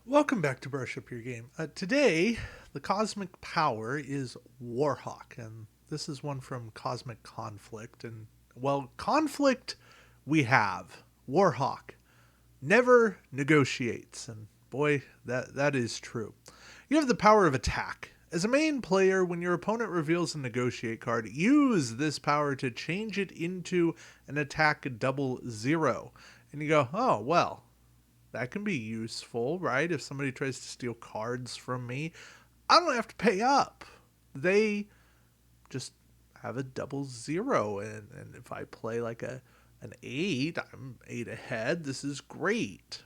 Welcome back to Brush Up Your Game. Today, the cosmic power is Warhawk, and this is one from Cosmic Conflict. And, well, conflict we have. Warhawk never negotiates, and boy, that is true. You have the power of attack. As a main player, when your opponent reveals a negotiate card, use this power to change it into an attack double zero. And you go, oh, well, that can be useful, right? If somebody tries to steal cards from me, I don't have to pay up. They just have a double zero. And if I play like an 8, I'm 8 ahead. This is great.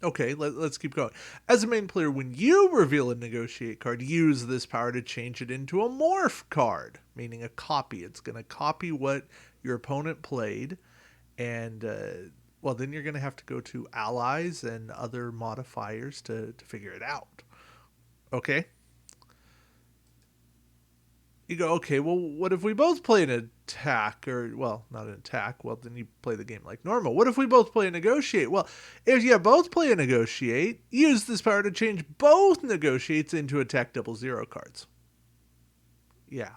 Okay, let's keep going. As a main player, when you reveal a negotiate card, use this power to change it into a morph card, meaning a copy. It's going to copy what your opponent played, and well, then you're going to have to go to allies and other modifiers to figure it out. Okay? You go, okay, well, what if we both play an attack? Or, well, not an attack. Well, then you play the game like normal. What if we both play a negotiate? Well, if you both play a negotiate, use this power to change both negotiates into attack double zero cards. Yeah.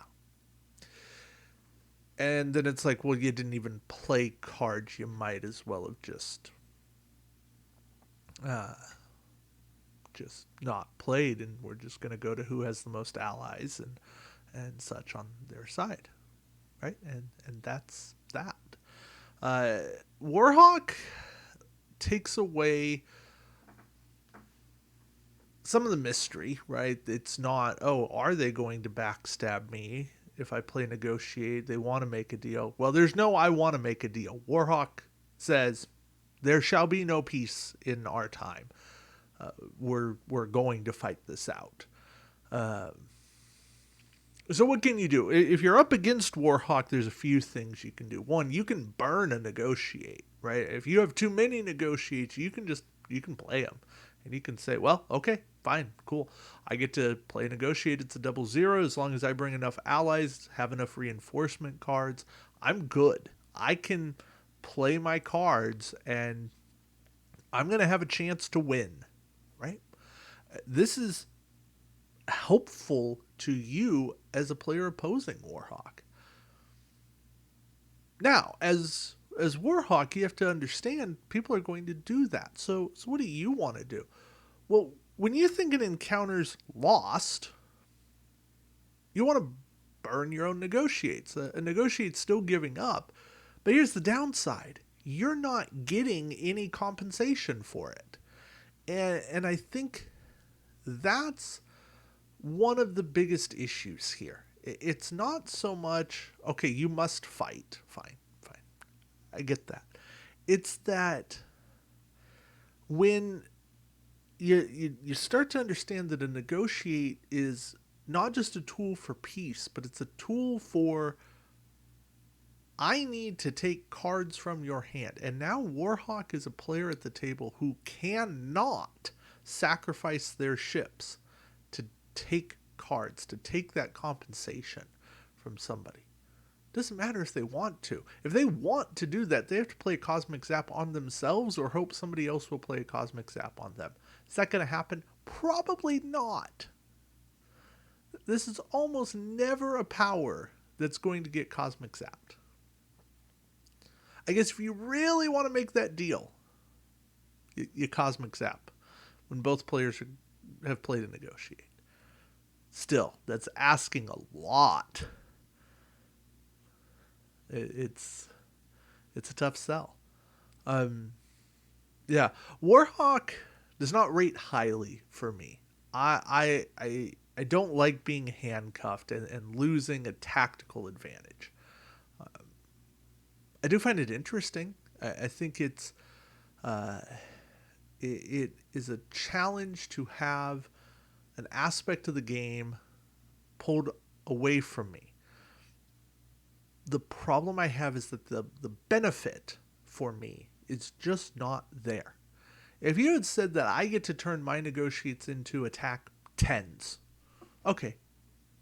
And then it's like, well, you didn't even play cards. You might as well have uh, just not played, and we're just going to go to who has the most allies and such on their side, right? And that's that. Uh, Warhawk takes away some of the mystery, right? It's not, oh, are they going to backstab me if I play negotiate? They want to make a deal. Well, there's no I want to make a deal. Warhawk says there shall be no peace in our time. We're going to fight this out. So what can you do? If you're up against Warhawk, there's a few things you can do. One, you can burn a negotiate, right? If you have too many negotiates, you can play them. And you can say, well, okay, fine, cool. I get to play negotiate. It's a double zero. As long as I bring enough allies, have enough reinforcement cards, I'm good. I can play my cards and I'm going to have a chance to win, right? This is helpful to you as a player opposing Warhawk. Now, as Warhawk, you have to understand people are going to do that. So what do you want to do? Well, when you think an encounter's lost, you want to burn your own negotiates. A negotiate's still giving up, but here's the downside: you're not getting any compensation for it, and I think that's one of the biggest issues here. It's not so much, okay, you must fight. Fine. I get that. It's that when you start to understand that a negotiate is not just a tool for peace, but it's a tool for, I need to take cards from your hand. And now Warhawk is a player at the table who cannot sacrifice their ships to take cards, to take that compensation from somebody. Doesn't matter if they want to. If they want to do that, they have to play a Cosmic Zap on themselves or hope somebody else will play a Cosmic Zap on them. Is that going to happen? Probably not. This is almost never a power that's going to get Cosmic Zapped. I guess if you really want to make that deal, you Cosmic Zap when both players have played a negotiate. Still, that's asking a lot. It's a tough sell. Yeah, Warhawk does not rate highly for me. I don't like being handcuffed and losing a tactical advantage. I do find it interesting. I think it is a challenge to have an aspect of the game pulled away from me. The problem I have is that the benefit for me is just not there. If you had said that I get to turn my negotiates into attack 10s, okay,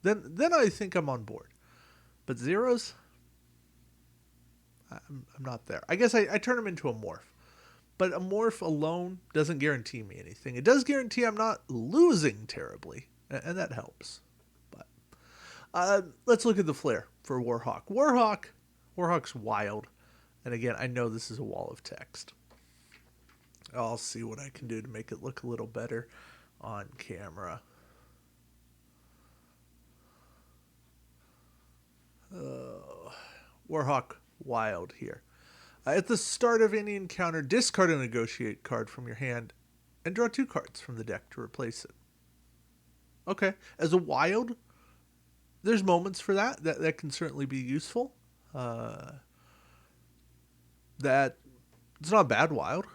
then I think I'm on board. But zeros, I'm not there. I guess I turn them into a morph. but a morph alone doesn't guarantee me anything. It does guarantee I'm not losing terribly, and that helps. But let's look at the flare for Warhawk. Warhawk's wild. And again, I know this is a wall of text. I'll see what I can do to make it look a little better on camera. Warhawk wild here. At the start of any encounter, discard a negotiate card from your hand and draw 2 cards from the deck to replace it. Okay, as a wild, there's moments for that can certainly be useful. That it's not a bad wild.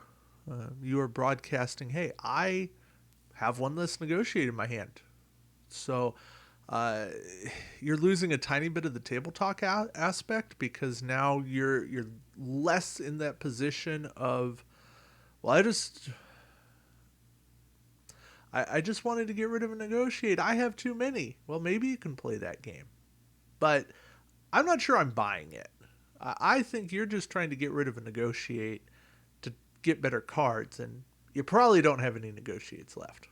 You are broadcasting, hey, I have one less negotiate in my hand. So you're losing a tiny bit of the table talk aspect, because now you're less in that position of, well, I just wanted to get rid of a negotiate. I have too many. Well, maybe you can play that game. But I'm not sure I'm buying it. I think you're just trying to get rid of a negotiate to get better cards, and you probably don't have any negotiates left.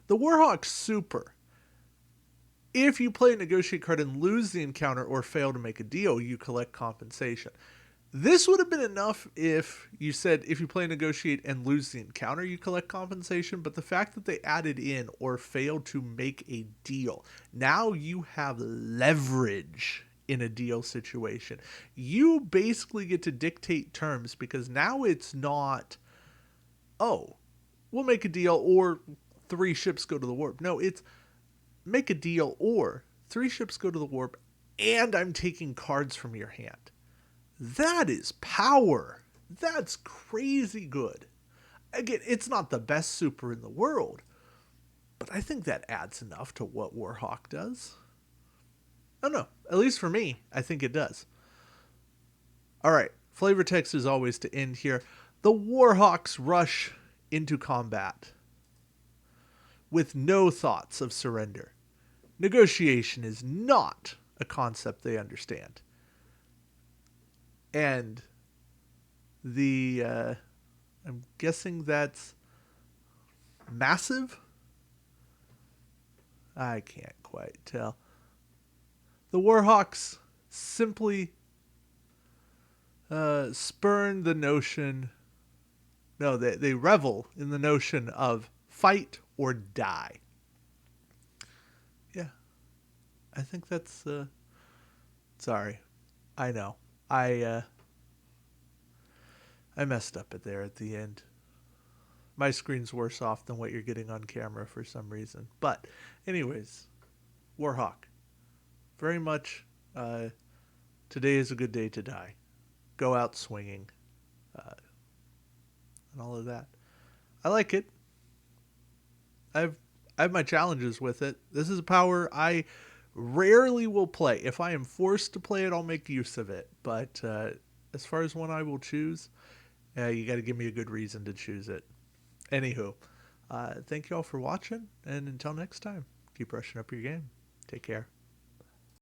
The Warhawk Super. If you play a negotiate card and lose the encounter or fail to make a deal, you collect compensation. This would have been enough if you said if you play negotiate and lose the encounter, you collect compensation. But the fact that they added in or failed to make a deal, now you have leverage in a deal situation. You basically get to dictate terms, because now it's not, oh, we'll make a deal or 3 ships go to the warp. No, it's make a deal or 3 ships go to the warp and I'm taking cards from your hand. That is power. That's crazy good. Again, it's not the best super in the world, but I think that adds enough to what Warhawk does. I don't know. At least for me, I think it does. All right. Flavor text is always to end here. The Warhawks rush into combat with no thoughts of surrender. Negotiation is not a concept they understand. And I'm guessing that's massive? I can't quite tell. The Warhawks simply spurn the notion. No, they revel in the notion of fight or die. Yeah. I think that's sorry. I know. I messed up there at the end. My screen's worse off than what you're getting on camera for some reason. But anyways, Warhawk. Very much today is a good day to die. Go out swinging. And all of that. I like it. I have my challenges with it. This is a power I rarely will play. If I am forced to play it, I'll make use of it. But as far as one I will choose, you got to give me a good reason to choose it. Anywho, thank you all for watching, and until next time, keep brushing up your game. Take care.